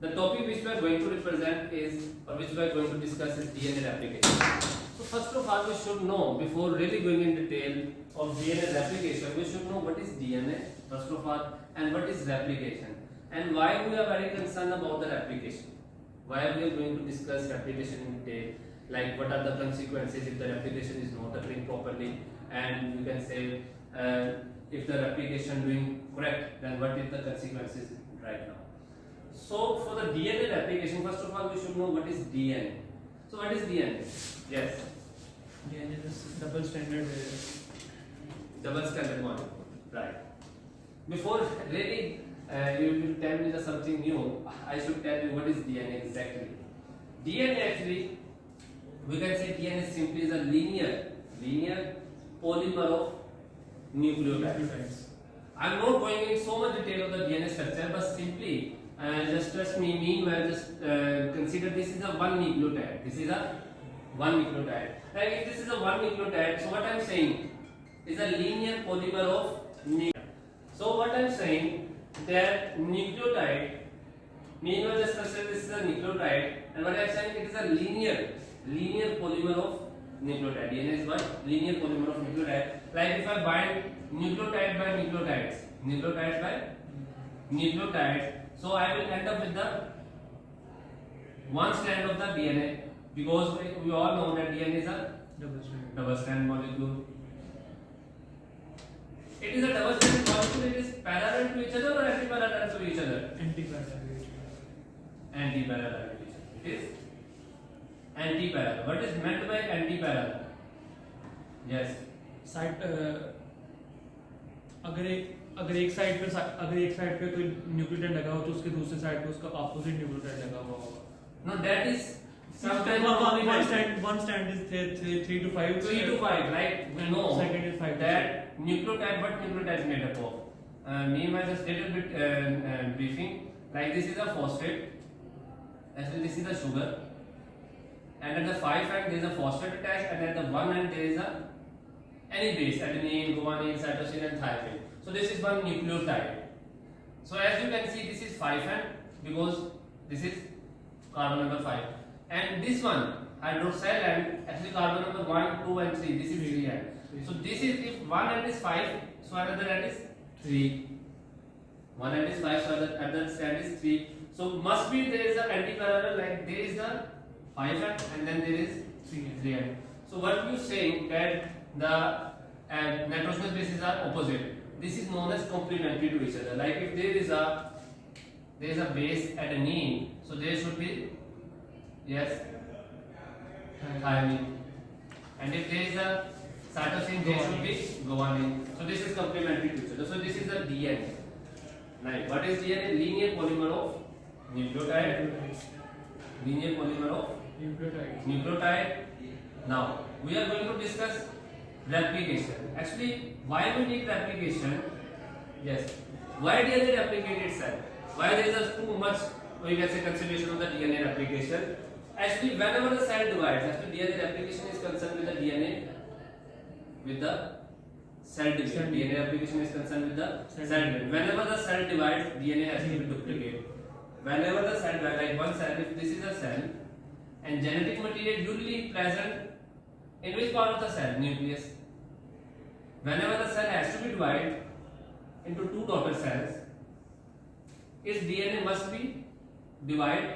The topic which we are going to represent is, or which we are going to discuss is DNA replication. So first of all, we should know, before really going in detail of DNA replication, we should know what is DNA first of all, and what is replication, and why we are very concerned about the replication. Why we are going to discuss replication in detail, like what are the consequences if the replication is not occurring properly, and you can say if the replication doing correct, then what is the consequences right now. So for the DNA replication, first of all we should know what is DNA. So what is DNA? Yes. DNA is double standard. Double standard molecule. Right. Before really you will tell me the something new, I should tell you what is DNA exactly. DNA actually, we can say DNA simply is a linear polymer of nucleotides. I am not going in so much detail of the DNA structure, but simply just trust me. Meanwhile, just consider this is a one nucleotide. This is a one nucleotide. Like if this is a one nucleotide, so what I am saying is a linear polymer of nucleotide. So what I am saying that nucleotide. Meanwhile, just consider this is a nucleotide, and what I am saying it is a linear polymer of nucleotide. DNA is what? Linear polymer of nucleotide. Like if I bind nucleotide by nucleotides by nucleotides, so I will end up with the one strand of the DNA, because we all know that DNA is a double strand molecule. It is a double strand molecule. It is parallel to each other or anti-parallel to each other? Anti-parallel to each other. It is anti-parallel. What is meant by anti-parallel? Yes. Side अगर एक side पे कोई nucleotide लगा हो तो उसके दूसरे side पे उसका ऑपोजिट न्यूक्लियोटाइड लगा हुआ होगा. No, that is sometimes one strand is 3 to 5. 3 to 5, like we know Second is 5 to that nucleotide, what nucleotide is made up of. Meanwhile, just little bit briefing. Like this is a phosphate. Actually, this is a sugar. And at the 5 end there is a phosphate attached, and at the 1 end there is a any base, adenine, guanine, cytosine, and thymine. So this is one nucleotide. So as you can see, this is 5 end because this is carbon number 5, and this one hydroxyl end, actually carbon number 1, 2, and 3. This is 3 end. So this is, if one end is 5, so another end is 3. One end is 5, so another end is 3. So must be there is a anti-parallel, like there is the 5 end and then there is 3 end. So what you saying that the nitrogenous bases are opposite. This is known as complementary to each other. Like if there is a base adenine, so there should be, yes, thymine, and if there is a cytosine, there should be guanine. So this is complementary to each other. So this is the DNA. Now what is DNA? Linear polymer of nucleotide. Linear polymer of nucleotide. Now we are going to discuss replication. Actually, why we need replication? Yes. Why DNA replicate itself? Why there is too much, we can say, consideration of the DNA replication? Actually, whenever the cell divides, actually DNA replication is concerned with the DNA, with the cell division. DNA replication is concerned with the cell division. Whenever the cell divides, DNA has to be duplicated. Whenever the cell divides, like one cell, if this is a cell, and genetic material usually present in which part of the cell? Nucleus. Whenever the cell has to be divided into two daughter cells, its DNA must be divided.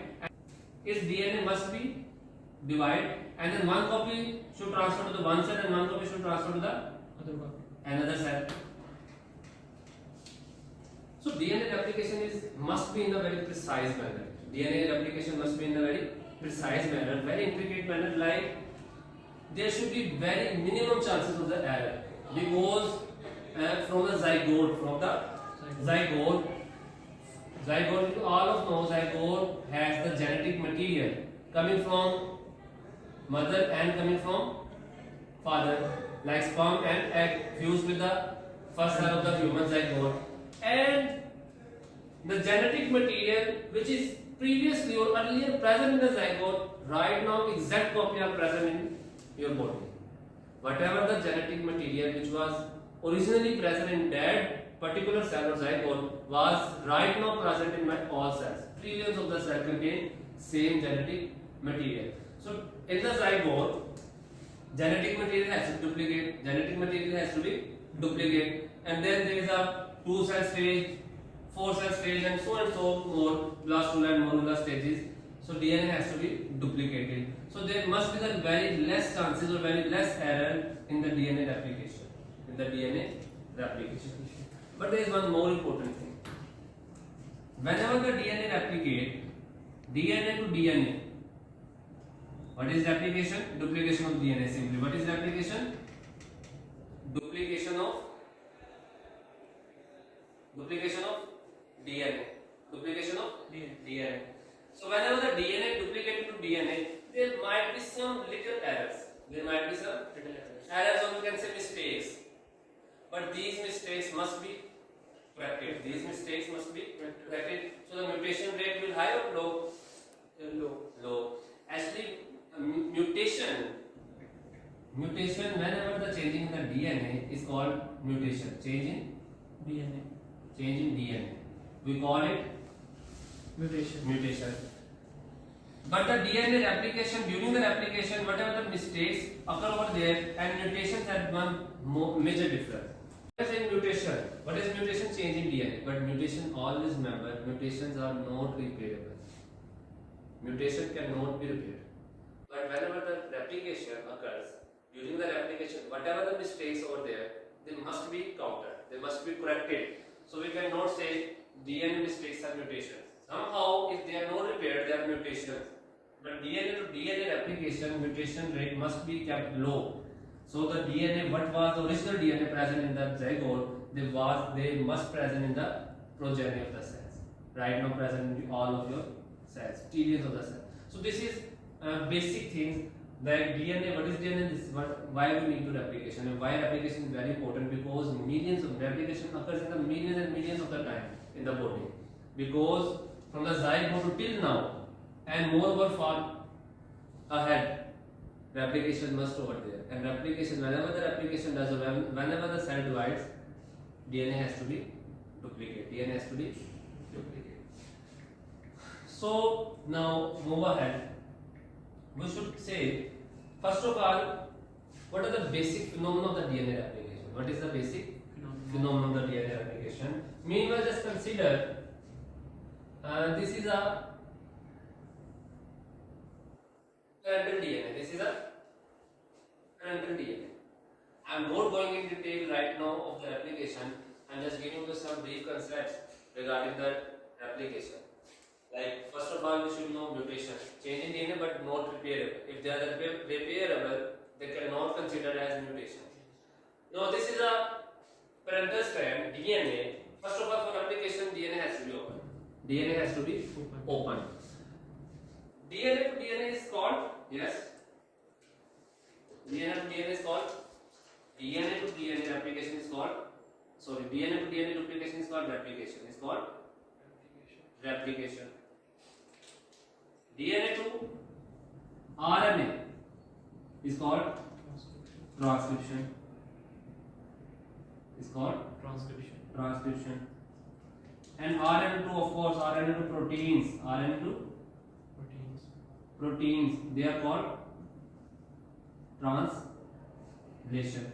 And then one copy should transfer to the one cell and one copy should transfer to the another cell. So DNA replication must be in a very precise manner. DNA replication must be in a very precise manner, very intricate manner. Like there should be very minimum chances of the error, because from the zygote, all of know zygote has the genetic material coming from mother and coming from father, like sperm and egg fused with the first cell of the human zygote, and the genetic material which is previously or earlier present in the zygote, right now exact copy are present in your body. Whatever the genetic material which was originally present in that particular cell or zygote was right now present in my all cells. trillions of the cell contain same genetic material. So in the zygote, genetic material has to duplicate. Genetic material has to be duplicate, and then there is a 2-cell stage, 4-cell stage, and so more blastula and morula stages. So DNA has to be duplicated. So there must be the very less chances or very less error in the DNA replication. In the DNA replication. But there is one more important thing. Whenever the DNA replicate, DNA to DNA. What is replication? Duplication of DNA simply. What is replication? Duplication of DNA. Duplication of DNA. So whenever the DNA duplicated to DNA, there might be some little errors. There might be some errors, or you can say mistakes. But these mistakes must be corrected. So the mutation rate will high or low? Low. Actually, mutation whenever the changing in the DNA is called mutation. Change in DNA. We call it mutation. But the DNA replication, during the replication, whatever the mistakes occur over there, and mutations have one major difference. What is mutation? What is mutation? Change in DNA. But mutation, always remember, mutations are not repairable. Mutation cannot be repaired. But whenever the replication occurs, during the replication, whatever the mistakes over there, they must be countered. They must be corrected. So we cannot say DNA mistakes are mutations. Somehow, if they are not repaired, they are mutations. But DNA to DNA replication, mutation rate must be kept low. So the DNA, what was the original DNA present in the zygote, they must present in the progeny of the cells. Right now present in all of your cells, trillions of the cells. So this is basic things like DNA. What is DNA? This is why we need to replication, and why replication is very important, because millions of replication occurs in the millions and millions of the time in the body. Because from the zygote till now, and moreover far ahead, replication must over there. And replication, whenever the replication does, whenever the cell divides, DNA has to be duplicated. So now move ahead. We should say, first of all, what are the basic phenomena of the DNA replication? What is the basic phenomenon of the DNA replication? Meanwhile, just consider this is a parental DNA. This is a parental DNA. I am not going in detail right now of the replication. I am just giving you some brief concepts regarding the replication. Like, first of all, we should know mutation. Change in DNA but not repairable. If they are repairable, they cannot consider as mutation. Now, this is a parental strand DNA. First of all, for replication, DNA has to be open. DNA has to be open. DNA to DNA is called, yes. DNA to DNA is called, DNA to DNA replication is called, sorry, DNA to DNA duplication is called replication. Is called replication. DNA to RNA is called transcription. Is called transcription. And RNA to, of course, RNA to proteins. RNA to proteins. They are called translation.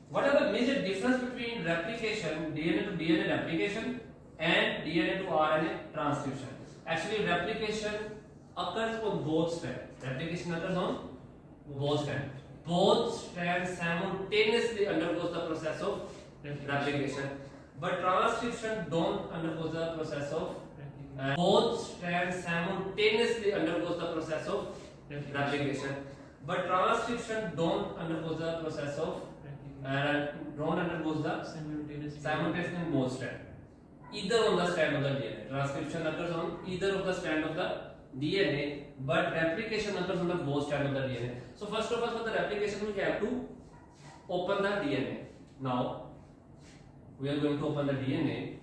What are the major difference between replication, DNA to DNA replication, and DNA to RNA transcription? Actually, replication occurs on both strands. Replication occurs on both strands. Both strands simultaneously undergoes the process of replication, but transcription don't undergo the process of. Both strands simultaneously undergoes the process of replication, but transcription don't undergo the process of. Don't undergoes the simultaneously in both strands. Either on the strand of the DNA. Transcription occurs on either of the strand of the DNA, but replication occurs on the both strand of the DNA. So first of all, for the replication, we have to open the DNA. Now, we are going to open the DNA.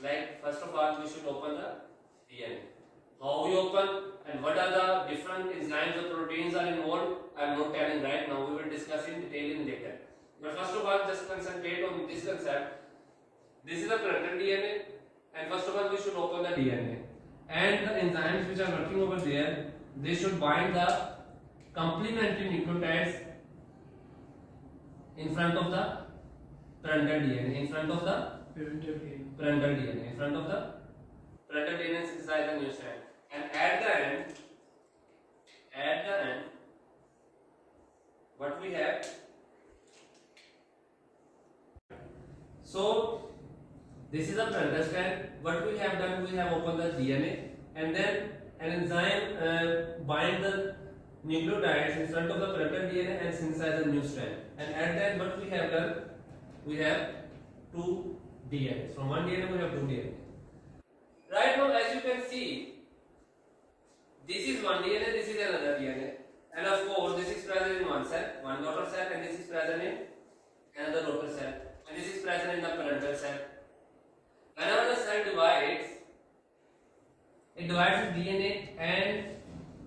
Like, first of all, we should open the DNA. How we open and what are the different enzymes or proteins are involved, I am not telling right now. We will discuss in detail in later. But first of all, just concentrate on this concept. This is a parental DNA. and first of all we should open the DNA, and the enzymes which are working over there, they should bind the complementary nucleotides in front of the parental DNA, in front of the parental DNA. parental DNA, in front of the parental DNA synthesize the new strand, and at the end, what we have, so this is a parental strand. What we have done, we have opened the DNA, and then an enzyme bind the nucleotides in front of the parental DNA and synthesize a new strand. And at that, what we have done, we have two DNA. From one DNA, we have two DNA. Right now, as you can see, this is one DNA, this is another DNA, and of course, this is present in one cell, one daughter cell, and this is present in another daughter cell, and this is present in the parental cell. Whenever the cell divides, it divides the DNA and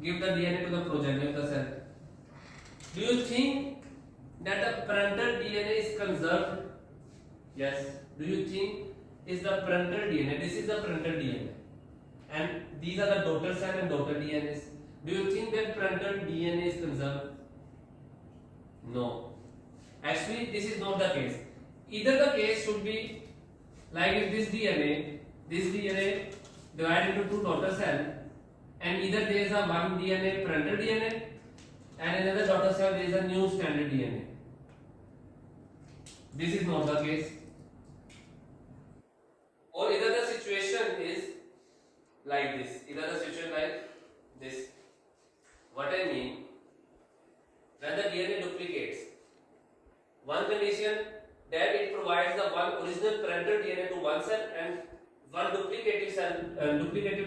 give the DNA to the progeny of the cell. Do you think that the parental DNA is conserved? Yes. Do you think is the parental DNA? This is the parental DNA, and these are the daughter cell and daughter DNAs. Do you think that parental DNA is conserved? No. Actually, this is not the case. Either the case should be like if this DNA divided into two daughter cells, and either there is a one DNA parental DNA and another daughter cell there is a new standard DNA. This is not the case. Or either the situation is like this, either the situation like this. What I mean, when the DNA duplicates, one condition that it provides the one original parental DNA to one cell and one duplicative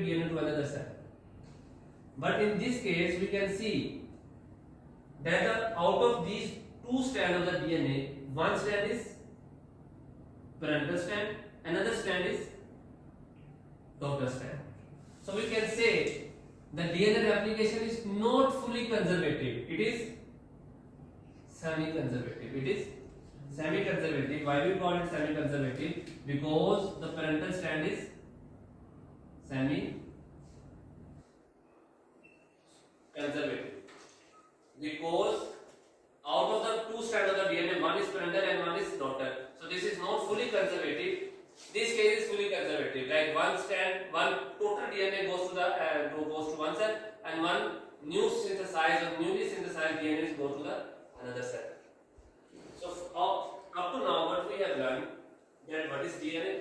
DNA to another cell. But in this case, we can see that out of these two strands of the DNA, one strand is parental strand, another strand is daughter strand. So we can say the DNA replication is not fully conservative. It is semi-conservative. It is semi-conservative. Why we call it semi-conservative? Because the parental strand is semi-conservative. Because out of the two strands of the DNA, one is parental and one is daughter. So this is not fully conservative. This case is fully conservative. Like one total DNA goes to one cell, and one newly synthesized DNA goes to the another cell. So up to now, what we have learned that what is DNA?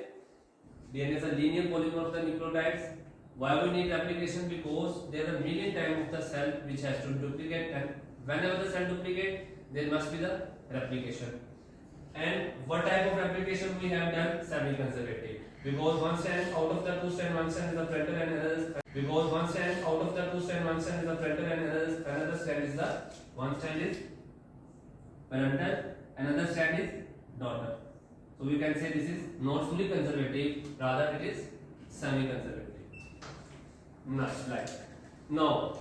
DNA is a linear polymer of the nucleotides. Why we need replication? Because there are a million times of the cell which has to duplicate, and whenever the cell duplicate, there must be the replication. And what type of replication we have done? Semi-conservative. Because one strand out of the two strand, one strand is the parental and another. Because one strand out of the two strand, one strand is the parental and another strand is the one strand is parental, another strand is daughter. So we can say this is not fully conservative, rather it is semi-conservative. Nice, like now,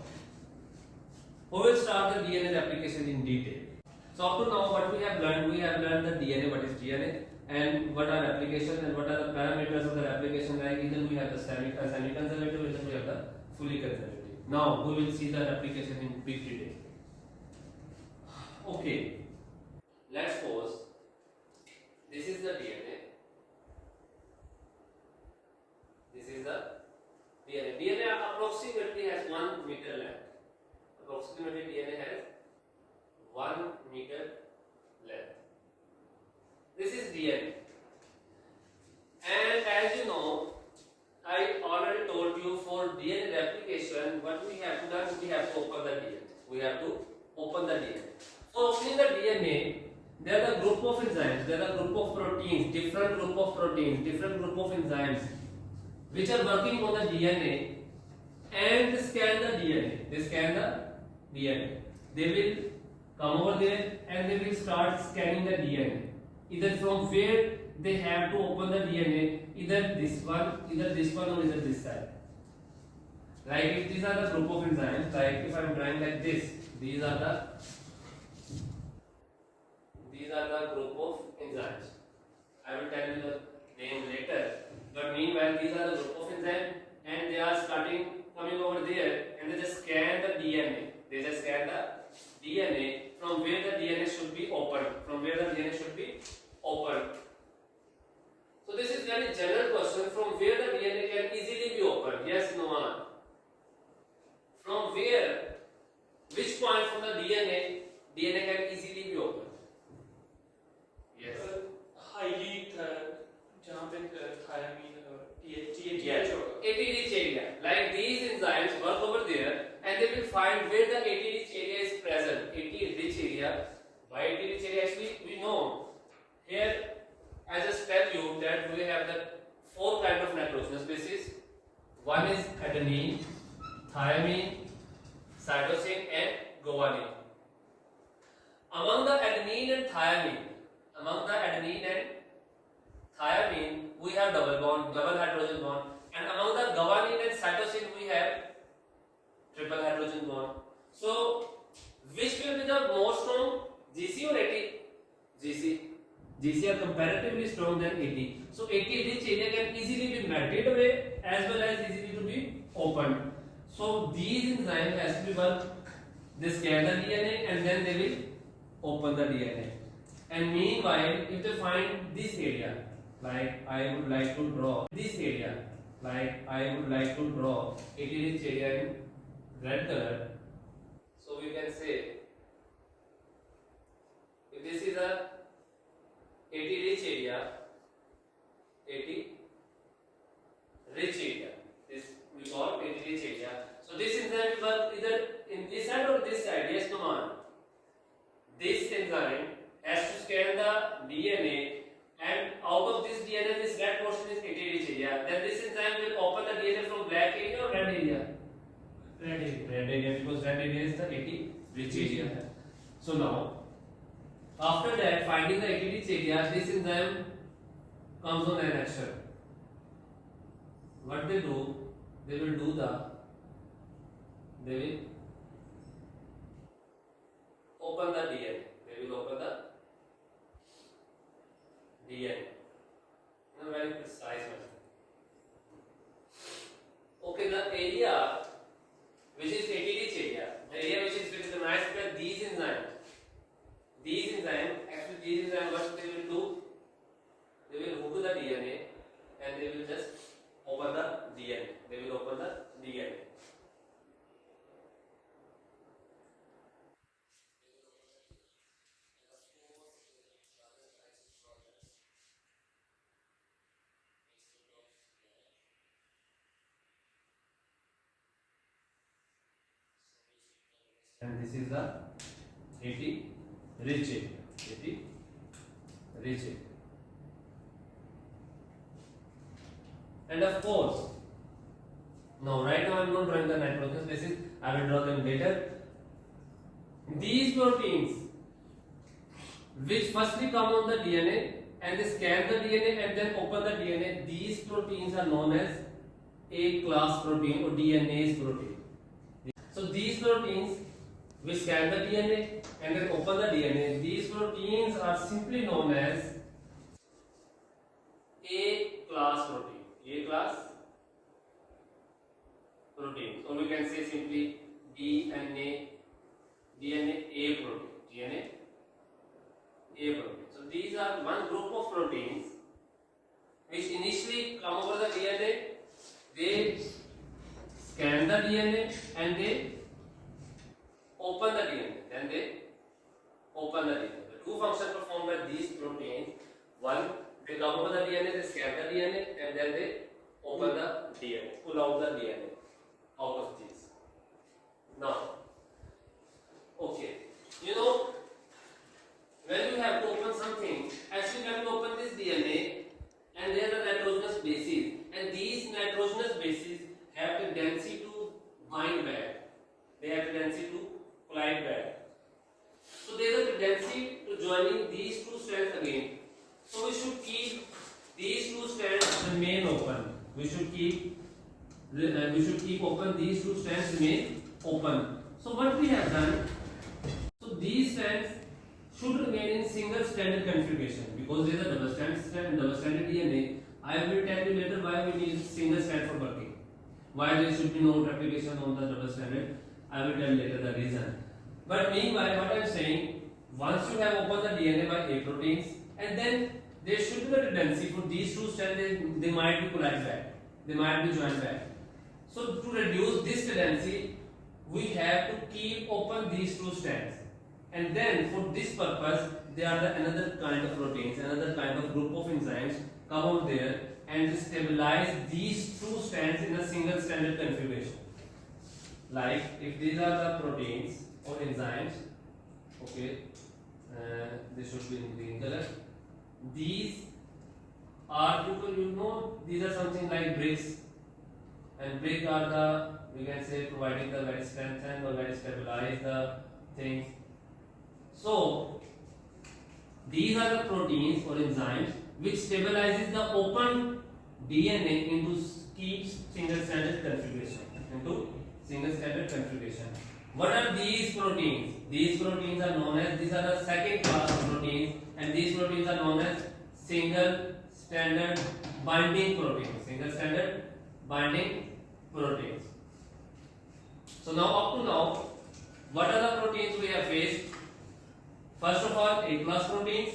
we will start the DNA replication in detail. So up to now, what we have learned the DNA, what is DNA, and what are applications and what are the parameters of the replication. Like either we have the semi-conservative, either we have the fully conservative. Now we will see the replication in big detail. Okay, let's suppose this is the DNA. This is the DNA. DNA approximately has 1 meter length. Approximately DNA has 1 meter length. This is DNA. And as you know, I already told you for DNA replication, what we have done, we have to open the DNA. We have to open the DNA. So opening the DNA, there are a group of enzymes, there are a group of proteins, different group of enzymes, which are working on the DNA and scan the DNA. They scan the DNA. They will come over there and they will start scanning the DNA. Either from where they have to open the DNA, either this one or either this side. Like if these are the group of enzymes, like if I am drawing like this, these are the group of enzymes. I will tell you the name later, but meanwhile these are the group of enzyme and they are starting coming over there and they just scan the DNA. They just scan the DNA from where the DNA should be opened. From where the DNA should be opened. So this is very general question. From where the DNA can easily be opened? Yes, no, or from where? Which point from the DNA can easily be opened? Yes. Highly जहाँ पे थायरामीन और THC Yes. AT-rich area. Like these enzymes work over there and they will find where the AT-rich area is present. AT-rich area. Why AT-rich area? Actually, we know here. I just tell you that we have the 4 kind of nitrogenous bases. One is adenine, thymine, cytosine, and guanine. Among the adenine and thymine, we have double hydrogen bond, and among the guanine and cytosine, we have triple hydrogen bond. So, which will be the more strong, GC or AT? GC. GC are comparatively strong than AT. So, AT rich area can easily be melted away as well as easily to be opened. So, these enzymes has to be work. They scan the DNA and then they will open the DNA. And meanwhile, if they find this area, like I would like to draw this area, like I would like to draw AT rich area in red color. So, we can say if this is a AT rich area, AT rich area. This we call AT rich area. So this enzyme will work either in this side or this side. Yes, no, man. This enzyme has to scan the DNA, and out of this DNA, this red portion is AT rich area. Then this enzyme will open the DNA from black area or red area. Red area, because red area is the AT rich area. So now, after that, finding the AT rich area, this enzyme comes on an action. What they do? They will open the DNA. They will open the DNA in a very precise manner. Okay, the area which is AT rich area, the area which is recognized by these enzymes. These enzymes, what they will do? They will hook the DNA and they will just open the DNA. They will open the DNA. And this is the AT rich area. AT rich area. And of course, now right now I am not drawing the nitrogenous bases. I will draw them later. These proteins, which firstly come on the DNA and they scan the DNA and then open the DNA, these proteins are known as A class protein or DNase protein. So these proteins which scan the DNA and then open the DNA, these proteins are simply known as A class protein. A class protein. So we can say simply DNA A protein. DNA A protein. So these are one group of proteins which initially come over the DNA. They scan the DNA and they open the DNA. Then they open the DNA. The two functions performed by these proteins. One, they come over the DNA, they scan the DNA, and then they open the DNA, pull out the DNA out of these. Now, okay, you know, when you have to open something, actually you have to open this DNA, and there are nitrogenous bases, and these nitrogenous bases have tendency to bind back. They have tendency to collide back. So there is a tendency to joining these two strands again. So we should keep these two strands remain open. We should keep open these two strands remain open. So what we have done? So these strands should remain in single stranded configuration because there is a double stranded DNA. I will tell you later why we need single strand for working. Why there should be no replication on the double stranded. I will tell later the reason. But meanwhile, what I am saying, once you have opened the DNA by A proteins, and then there should be a tendency for these two strands, they might be collide back, they might be joined back. So to reduce this tendency, we have to keep open these two strands, and then for this purpose, there are another kind of proteins, another kind of group of enzymes come over there and stabilize these two strands in a single stranded configuration. Like if these are the proteins or enzymes, okay, they should be in green color. These are, you know, these are something like bricks, and brick are the, we can say, providing the very strengthen or very stabilize the things. So these are the proteins or enzymes which stabilizes the open DNA into keeps single stranded configuration, into single stranded configuration. What are these proteins? These proteins are known as, these are the second class of proteins, and these proteins are known as single stranded binding proteins. Single stranded binding proteins. So now up to now, what are the proteins we have faced? First of all, A class proteins.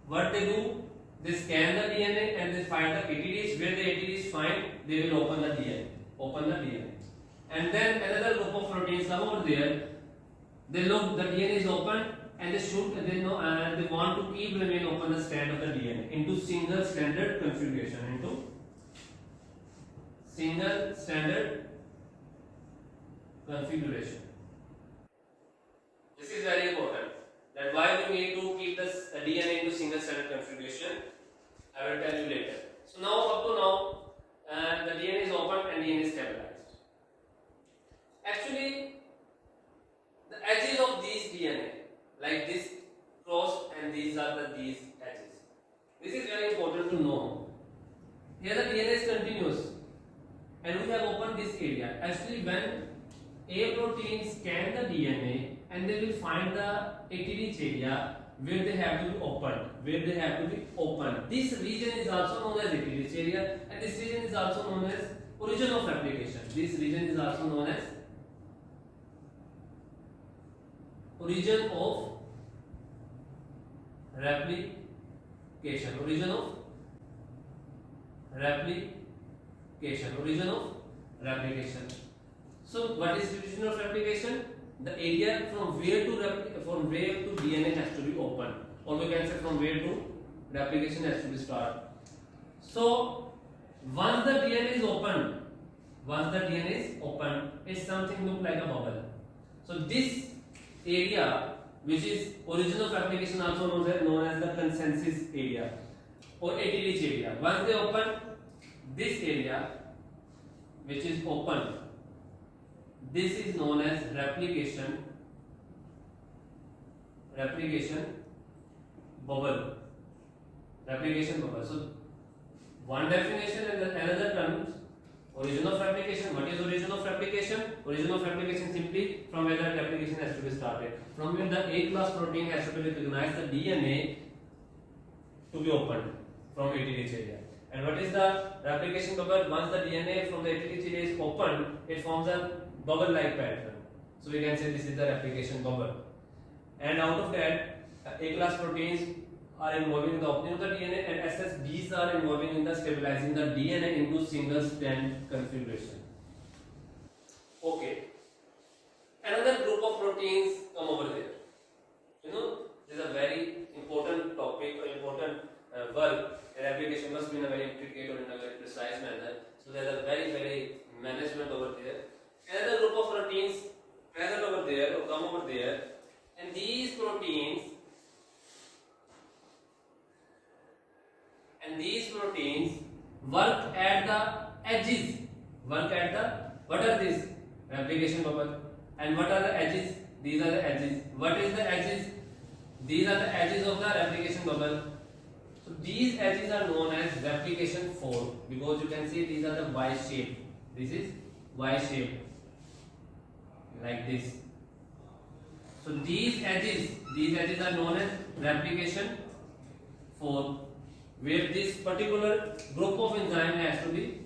What they do? They scan the DNA and they find the ATDs. Where the ATDs find, they will open the DNA. Open the DNA. And then another group of proteins come over there. They look, the DNA is open, and they shoot. They know, and they want to keep remain open the strand of the DNA into single stranded configuration. Into single stranded configuration. This is very important. That why we need to keep the DNA into single stranded configuration, I will tell you later. So now up to now, the DNA is open and DNA is stabilized. Actually, the edges of these DNA, like this cross, and these are these edges. This is very important to know. Here the DNA is continuous, and we have opened this area. Actually, when A protein scan the DNA, and they will find the ATDH area where they have to be opened. Where they have to be opened. This region is also known as ATDH area, and this region is also known as origin of replication. This region is also known as origin of replication. Origin of replication. Origin of replication. So what is origin of replication? The area from where to DNA has to be open, or we can say from where to replication has to be start. So once the DNA is open, it's something look like a bubble. So this area, which is origin of replication, also known as the consensus area or ATDH area. Once they open this area, which is open, this is known as replication bubble. So one definition and another term, origin of replication. What is origin of replication? Origin of replication simply from where the replication has to be started. From where the A class protein has to recognize the DNA to be opened from ATDH area. And what is the replication bubble? Once the DNA from the ATDH area is opened, it forms a bubble-like pattern. So we can say this is the replication bubble. And out of that, A class proteins are involving in the opening of the DNA, and SSBs are involving in the stabilizing the DNA into single strand configuration. Okay. Another group of proteins come over there. You know, this is a very important topic or important work. And application must be in a very intricate or in a very precise manner. So there is a very management over there. Another group of proteins present over there or come over there, and these proteins work at the edges. What are these? Replication bubble. And what are the edges? These are the edges. What is the edges? These are the edges of the replication bubble. So these edges are known as replication fold, because you can see these are the Y shape. This is Y shape. Like this. So these edges are known as replication fold. where this particular group of enzyme has to be,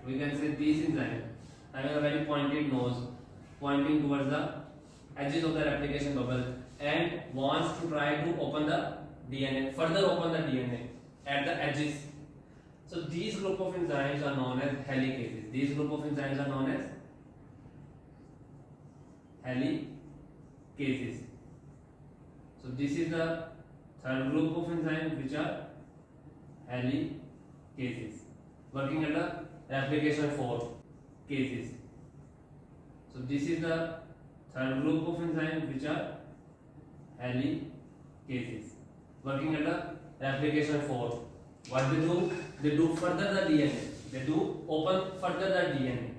we can say this enzyme having a very pointed nose pointing towards the edges of the replication bubble and wants to try to open the DNA, further open the DNA at the edges. So these group of enzymes are known as helicases. These group of enzymes are known as helicases. So this is the third group of enzymes which are helicases, working at the replication 4 cases. So this is the third group of enzymes which are helicases, working at the replication 4. What they do? They do further the DNA. They do open further the DNA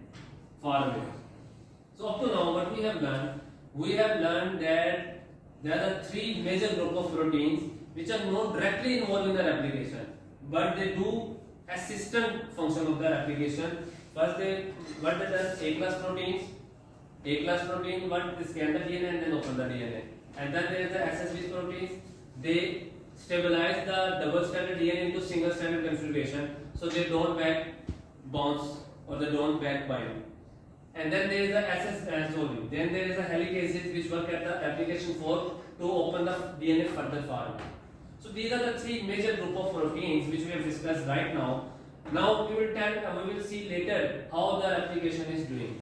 forward. So up to now, what we have learned? We have learned that there are three major group of proteins which are not directly involved in the replication, but they do assistant function of the replication. First, what they does? A-class proteins. A-class protein, what they scan the DNA and then open the DNA. And then there is the SS proteins. They stabilize the double-stranded DNA into single-stranded configuration, so they don't back bonds or they don't back bind. And then there is the then there is the helicases which work at the application 4 to open the DNA further forward. So these are the three major group of proteins which we have discussed right now. Now we will see later how the application is doing.